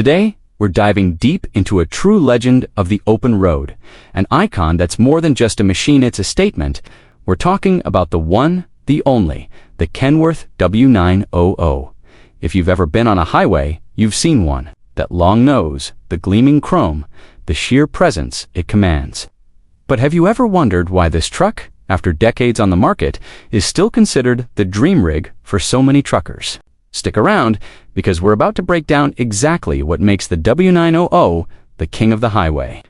Today, we're diving deep into a true legend of the open road, an icon that's more than just a machine, it's a statement. We're talking about the one, the only, the Kenworth W900. If you've ever been on a highway, you've seen one. That long nose, the gleaming chrome, the sheer presence it commands. But have you ever wondered why this truck, after decades on the market, is still considered the dream rig for so many truckers? Stick around, because we're about to break down exactly what makes the W900 the king of the highway.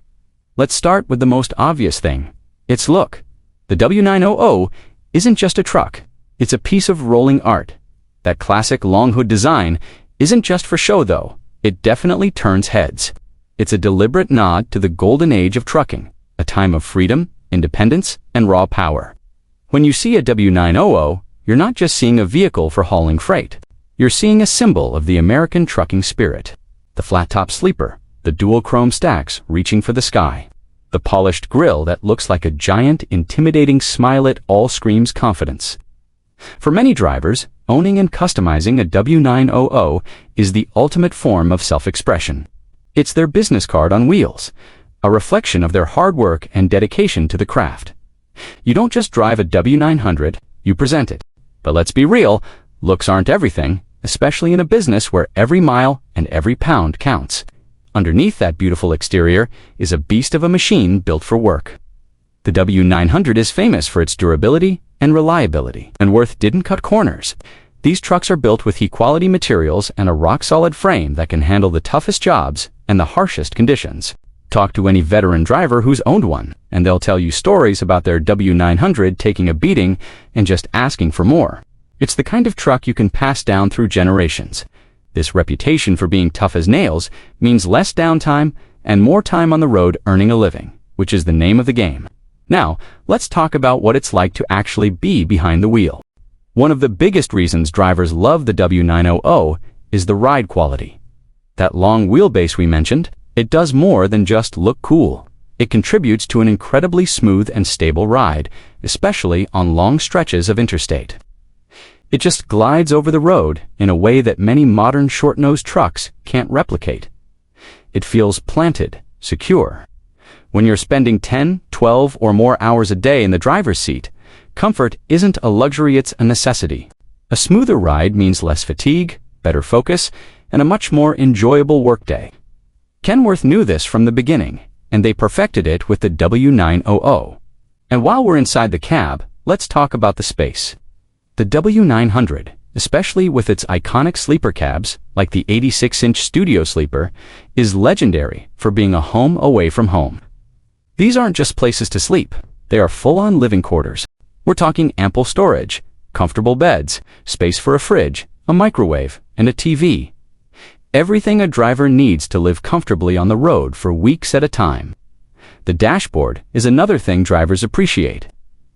Let's start with the most obvious thing, its look. The W900 isn't just a truck, it's a piece of rolling art. That classic long hood design isn't just for show though, it definitely turns heads. It's a deliberate nod to the golden age of trucking, a time of freedom, independence, and raw power. When you see a W900, you're not just seeing a vehicle for hauling freight. You're seeing a symbol of the American trucking spirit. The flat-top sleeper, the dual chrome stacks reaching for the sky, the polished grille that looks like a giant, intimidating smile, it all screams confidence. For many drivers, owning and customizing a W900 is the ultimate form of self-expression. It's their business card on wheels, a reflection of their hard work and dedication to the craft. You don't just drive a W900, you present it. But let's be real, looks aren't everything, especially in a business where every mile and every pound counts. Underneath that beautiful exterior is a beast of a machine built for work. The W900 is famous for its durability and reliability. Kenworth didn't cut corners. These trucks are built with quality materials and a rock-solid frame that can handle the toughest jobs and the harshest conditions. Talk to any veteran driver who's owned one, and they'll tell you stories about their W900 taking a beating and just asking for more. It's the kind of truck you can pass down through generations. This reputation for being tough as nails means less downtime and more time on the road earning a living, which is the name of the game. Now, let's talk about what it's like to actually be behind the wheel. One of the biggest reasons drivers love the W900 is the ride quality. That long wheelbase we mentioned, it does more than just look cool. It contributes to an incredibly smooth and stable ride, especially on long stretches of interstate. It just glides over the road in a way that many modern short-nosed trucks can't replicate. It feels planted, secure. When you're spending 10, 12, or more hours a day in the driver's seat, comfort isn't a luxury, it's a necessity. A smoother ride means less fatigue, better focus, and a much more enjoyable workday. Kenworth knew this from the beginning, and they perfected it with the W900. And while we're inside the cab, let's talk about the space. The W900, especially with its iconic sleeper cabs, like the 86-inch Studio Sleeper, is legendary for being a home away from home. These aren't just places to sleep, they are full-on living quarters. We're talking ample storage, comfortable beds, space for a fridge, a microwave, and a TV. Everything a driver needs to live comfortably on the road for weeks at a time. The dashboard is another thing drivers appreciate.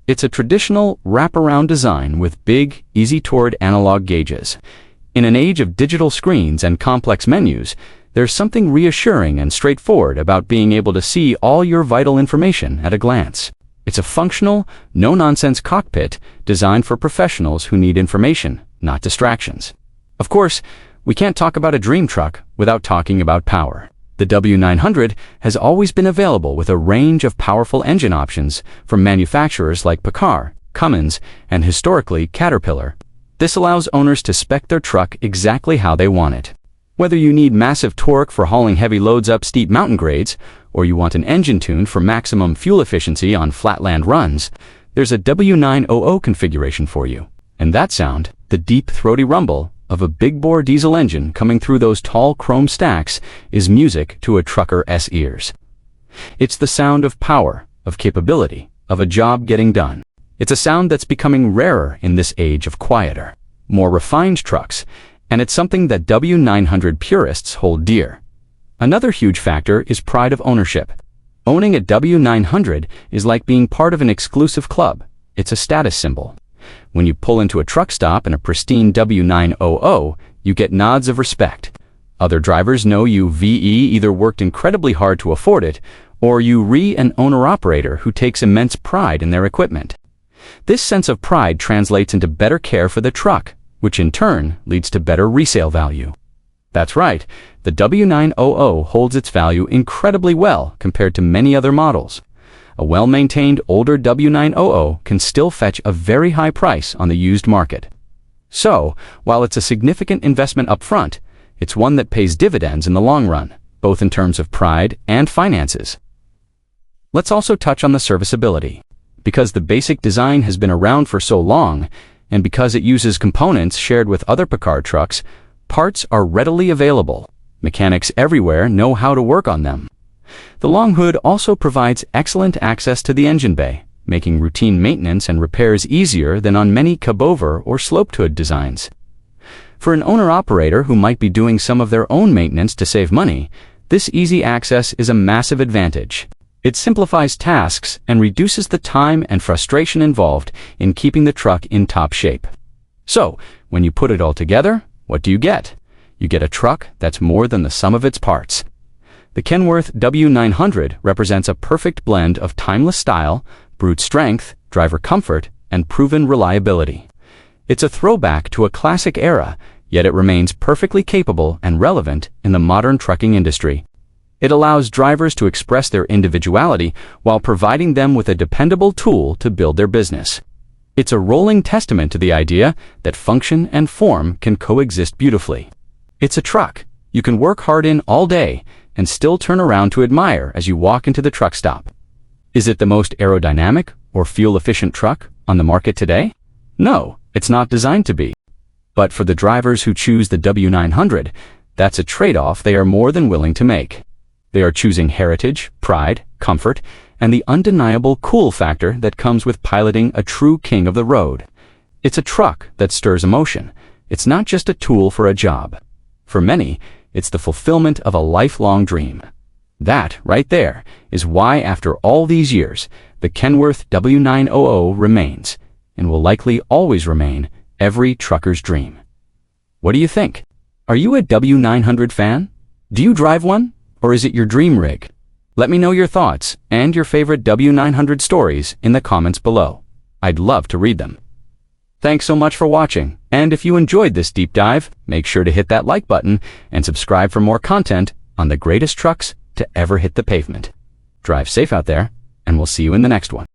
It's a traditional wraparound design with big, easy-toward analog gauges. In an age of digital screens and complex menus, there's something reassuring and straightforward about being able to see all your vital information at a glance. It's a functional, no-nonsense cockpit designed for professionals who need information, not distractions. Of course, we can't talk about a dream truck without talking about power. The W900 has always been available with a range of powerful engine options from manufacturers like Paccar, Cummins, and historically Caterpillar. This allows owners to spec their truck exactly how they want it. Whether you need massive torque for hauling heavy loads up steep mountain grades, or you want an engine tune for maximum fuel efficiency on flatland runs, there's a W900 configuration for you. And that sound, the deep, throaty rumble of a big-bore diesel engine coming through those tall chrome stacks, is music to a trucker's ears. It's the sound of power, of capability, of a job getting done. It's a sound that's becoming rarer in this age of quieter, more refined trucks, and it's something that W900 purists hold dear. Another huge factor is pride of ownership. Owning a W900 is like being part of an exclusive club. It's a status symbol. When you pull into a truck stop in a pristine W900, you get nods of respect. Other drivers know you either worked incredibly hard to afford it, or you an owner-operator who takes immense pride in their equipment. This sense of pride translates into better care for the truck, which in turn leads to better resale value. That's right, the W900 holds its value incredibly well compared to many other models. A well-maintained older W900 can still fetch a very high price on the used market. So, while it's a significant investment up front, it's one that pays dividends in the long run, both in terms of pride and finances. Let's also touch on the serviceability. Because the basic design has been around for so long, and because it uses components shared with other Packard trucks, parts are readily available. Mechanics everywhere know how to work on them. The long hood also provides excellent access to the engine bay, making routine maintenance and repairs easier than on many cab-over or sloped hood designs. For an owner-operator who might be doing some of their own maintenance to save money, this easy access is a massive advantage. It simplifies tasks and reduces the time and frustration involved in keeping the truck in top shape. So, when you put it all together, what do you get? You get a truck that's more than the sum of its parts. The Kenworth W900 represents a perfect blend of timeless style, brute strength, driver comfort, and proven reliability. It's a throwback to a classic era, yet it remains perfectly capable and relevant in the modern trucking industry. It allows drivers to express their individuality while providing them with a dependable tool to build their business. It's a rolling testament to the idea that function and form can coexist beautifully. It's a truck you can work hard in all day and still turn around to admire as you walk into the truck stop. Is it the most aerodynamic or fuel-efficient truck on the market today? No, it's not designed to be. But for the drivers who choose the W900, that's a trade-off they are more than willing to make. They are choosing heritage, pride, comfort, and the undeniable cool factor that comes with piloting a true king of the road. It's a truck that stirs emotion. It's not just a tool for a job. For many, it's the fulfillment of a lifelong dream. That, right there, is why after all these years, the Kenworth W900 remains, and will likely always remain, every trucker's dream. What do you think? Are you a W900 fan? Do you drive one? Or is it your dream rig? Let me know your thoughts and your favorite W900 stories in the comments below. I'd love to read them. Thanks so much for watching, and if you enjoyed this deep dive, make sure to hit that like button and subscribe for more content on the greatest trucks to ever hit the pavement. Drive safe out there, and we'll see you in the next one.